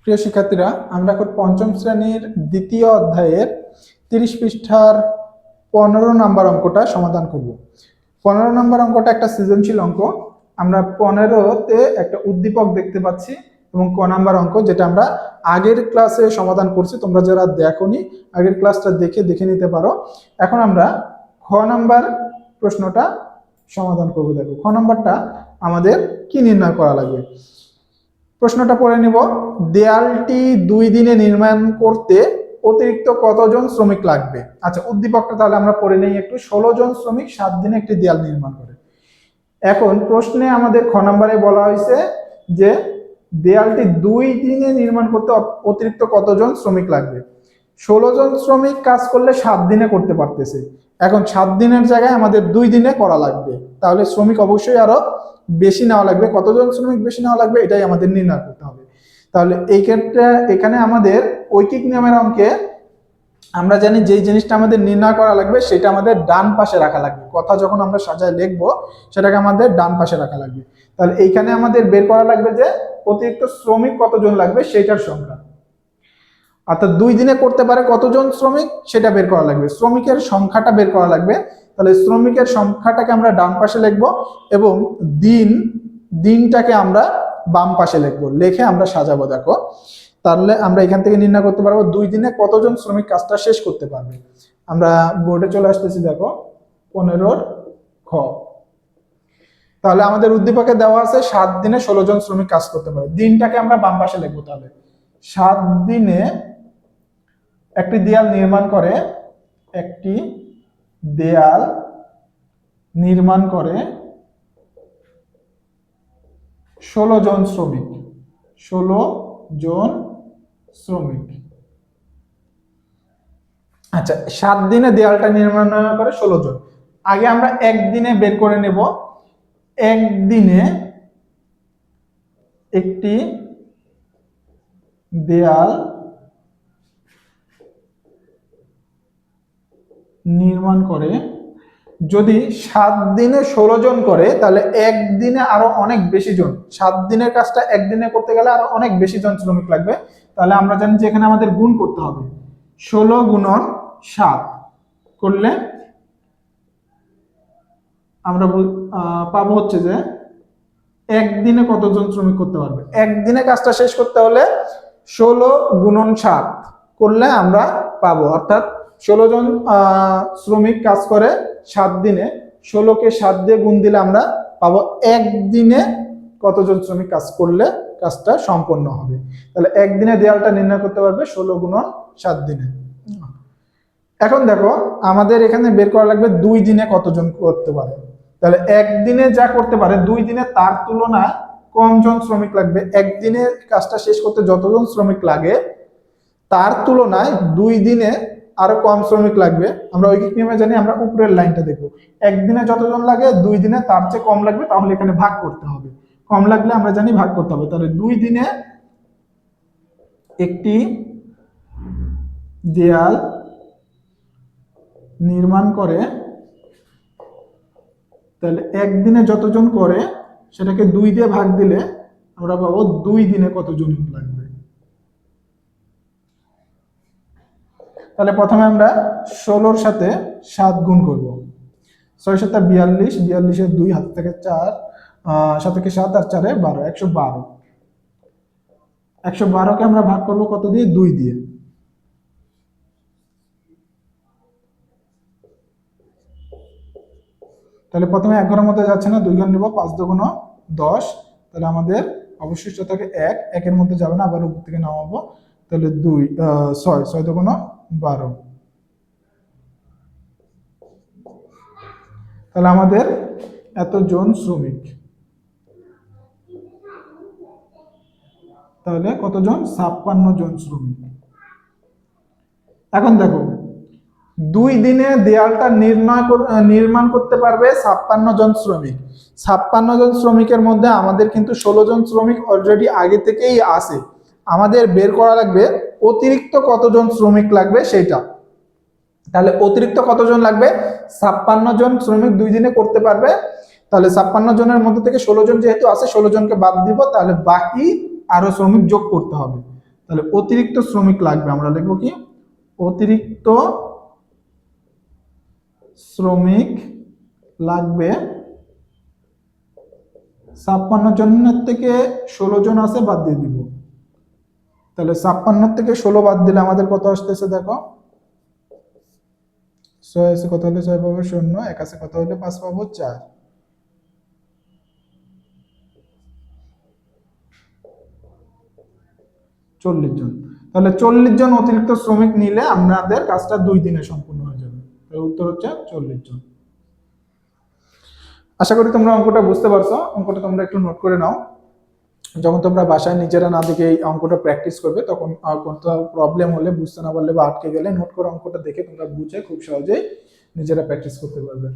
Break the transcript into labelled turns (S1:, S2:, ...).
S1: প্রিয় শিক্ষার্থীরা, আমরা এখন পঞ্চম শ্রেণীর দ্বিতীয় অধ্যায়ের 30 পৃষ্ঠার 15 নম্বর অঙ্কটা সমাধান করব। 15 নম্বর অঙ্কটা একটা সৃজনশীল অঙ্ক। আমরা 15তে একটা উদ্দীপক দেখতে পাচ্ছি এবং ক নাম্বার অঙ্ক, যেটা আমরা আগের ক্লাসে সমাধান করছি। তোমরা যারা দেখোনি আগের ক্লাসটা দেখে নিতে পারো। এখন আমরা খ নাম্বার প্রশ্নটা সমাধান করব। দেখো, খ নাম্বারটা আমাদের কি নির্ণয় করা লাগবে। প্রশ্নটা পড়ে নিব। দেয়ালটি 2 দিনে নির্মাণ করতে অতিরিক্ত কতজন শ্রমিক লাগবে? আচ্ছা, উদ্দীপকটা তাহলে আমরা পড়ে নেই একটু। 16 জন শ্রমিক 7 দিনে একটি দেয়াল নির্মাণ করে। এখন প্রশ্নে আমাদের খ নম্বরে বলা হয়েছে যে দেয়ালটি 2 দিনে নির্মাণ করতে অতিরিক্ত কতজন শ্রমিক লাগবে। 16 জন শ্রমিক কাজ করলে 7 দিনে করতে পারতেছে। এখন 7 দিনের জায়গায় আমাদের 2 দিনে করা লাগবে, তাহলে শ্রমিক অবশ্যই আরো বেশি নেওয়া লাগবে। কতজন শ্রমিক বেশি নেওয়া লাগবে এটাই আমাদের নির্ণয় করতে হবে। তাহলে এই ক্ষেত্রে এখানে আমাদের ঐকিক নিয়মের অঙ্কে আমরা জানি যে জিনিসটা আমাদের নির্ণয় করা লাগবে সেটা আমাদের ডান পাশে রাখা লাগবে। কথা যখন আমরা সাজায় লিখবো সেটাকে আমাদের ডান পাশে রাখা লাগবে। তাহলে এইখানে আমাদের বের করা লাগবে যে অতিরিক্ত শ্রমিক কতজন লাগবে সেটার সংখ্যা, অর্থাৎ 2 দিনে করতে পারে কতজন শ্রমিক সেটা বের করা লাগবে। শ্রমিকের সংখ্যাটা বের করা লাগবে। তাহলে শ্রমিকের সংখ্যাটাকে আমরা ডান পাশে লিখবো এবং দিনটাকে আমরা বাম পাশে লিখবো, লিখে আমরা সাজাবো। দেখো, তাহলে আমরা এখান থেকে নির্ণয় করতে পারবো 2 দিনে কতজন শ্রমিক কাজটা শেষ করতে পারবে। আমরা বোর্ডে চলে আসতেছি। দেখো 15 খ। তাহলে আমাদের উদ্দীপকে দেওয়া আছে 7 দিনে 16 জন শ্রমিক কাজ করতে পারে। দিনটাকে আমরা বাম পাশে লিখবো। তাহলে 7 দিনে একটি দেয়াল নির্মাণ করে 16 জন শ্রমিক। 16 জন শ্রমিক। আচ্ছা, 7 দিনে দেয়ালটা নির্মাণ করে 16 জন। আগে আমরা একদিনে বের করে নেব। একদিনে একটি দেয়াল নির্মাণ করে, যদি 7 দিনে 16 জন করে তাহলে একদিনে আরো অনেক বেশি জন, 7 দিনের কাজটা একদিনে করতে গেলে আরো অনেক বেশি জন শ্রমিক লাগবে। তাহলে আমরা জানি যে এখানে আমাদের গুণ করতে হবে। 16 গুণন 7 করলে আমরা পাবো হচ্ছে যে একদিনে কতজন শ্রমিক করতে পারবে। একদিনে কাজটা শেষ করতে হলে 16 গুণন 7 করলে আমরা পাবো, অর্থাৎ 16 জন শ্রমিক কাজ করে 7 দিনে। 16কে 7 দিয়ে গুণ দিলে আমরা পাবো একদিনে কতজন শ্রমিক কাজ করলে কাজটা সম্পন্ন হবে। তাহলে একদিনে দেয়ালটা নির্ণয় করতে পারবে 16 গুণন 7 দিনে। এখন দেখো, আমাদের এখানে বের করা লাগবে 2 দিনে কতজন করতে পারে। তাহলে একদিনে যা করতে পারে 2 দিনে তার তুলনায় কম জন শ্রমিক লাগবে। একদিনে কাজটা শেষ করতে যতজন শ্রমিক লাগে তার তুলনায় 2 দিনে আরো কম শ্রমিক লাগবে। আমরা ঐকিক নিয়মে জানি, আমরা উপরের লাইনটা দেখবো। একদিনে যতজন লাগে 2 দিনে তার চেয়ে কম লাগবে, তাহলে এখানে ভাগ করতে হবে। কম লাগলে আমরা জানি ভাগ করতে হবে। তাহলে 2 দিনে একটি দেয়াল নির্মাণ করে, তাহলে একদিনে যতজন করে সেটাকে 2 দিয়ে ভাগ দিলে আমরা পাবো 2 দিনে কতজন লাগবে। তাহলে প্রথমে আমরা 16 এর সাথে 7 গুণ করব। 6 7 42, 42 এর 2 হাত থেকে 4, 7 থেকে 7 আর 4 এ 12, 112। 112কে আমরা ভাগ করব কত দিয়ে? 2 দিয়ে। তাহলে প্রথমে 1 ঘরের মধ্যে যাচ্ছে না, 2 ঘর নিব। 5 দুগুণ 10। তাহলে আমাদের অবশিষ্ট থাকে 1, 1 এর মধ্যে যাবে না, আবার উপর থেকে নামাবো। তাহলে 6, 6 দুগুণ 12। তাহলে আমাদের এতজন শ্রমিক। তাহলে কতজন? 56 জন শ্রমিক। এখন দেখো, 2 দিনে দেয়ালটা নির্মাণ করতে পারবে 56 জন শ্রমিক। 56 জন শ্রমিকের মধ্যে আমাদের কিন্তু 16 জন শ্রমিক অলরেডি আগে থেকেই আছে। আমাদের বের করা লাগবে অতিরিক্ত কতজন শ্রমিক লাগবে সেটা। তাহলে অতিরিক্ত কতজন লাগবে? 56 জন শ্রমিক 2 দিনে করতে পারবে। তাহলে 56 জনের মধ্যে থেকে 16 জন যেহেতু আছে, 16 জনকে বাদ দিব। তাহলে বাকি আরো শ্রমিক যোগ করতে হবে। তাহলে অতিরিক্ত শ্রমিক লাগবে, আমরা লিখবো কি অতিরিক্ত শ্রমিক লাগবে 56 জনের থেকে 16 জন আছে বাদ দিয়ে দিব। তাহলে 56 থেকে 16 বাদ দিলে আমাদের কত আসতেছে দেখো, 6 আছে কত হলে 6 পাবো 0, 1 আছে কত হলে 5 পাবো 4, 40 জন। তাহলে 40 জন অতিরিক্ত শ্রমিক নিলে আমাদের কাজটা 2 দিনে সম্পূর্ণ হয়ে যাবে। এর উত্তর হচ্ছে 40 জন। আশা করি তোমরা অঙ্কটা বুঝতে পারছো। অঙ্কটা তোমরা একটু নোট করে নাও, যখন তোমরা বাসায় নিজেরা না দেখে এই অঙ্কটা প্র্যাকটিস করবে তখন কোথাও প্রবলেম হলে, বুঝতে না পারলে বা আটকে গেলে নোট করে অঙ্কটা দেখে তোমরা বুঝে খুব সহজেই নিজেরা প্র্যাকটিস করতে পারবে।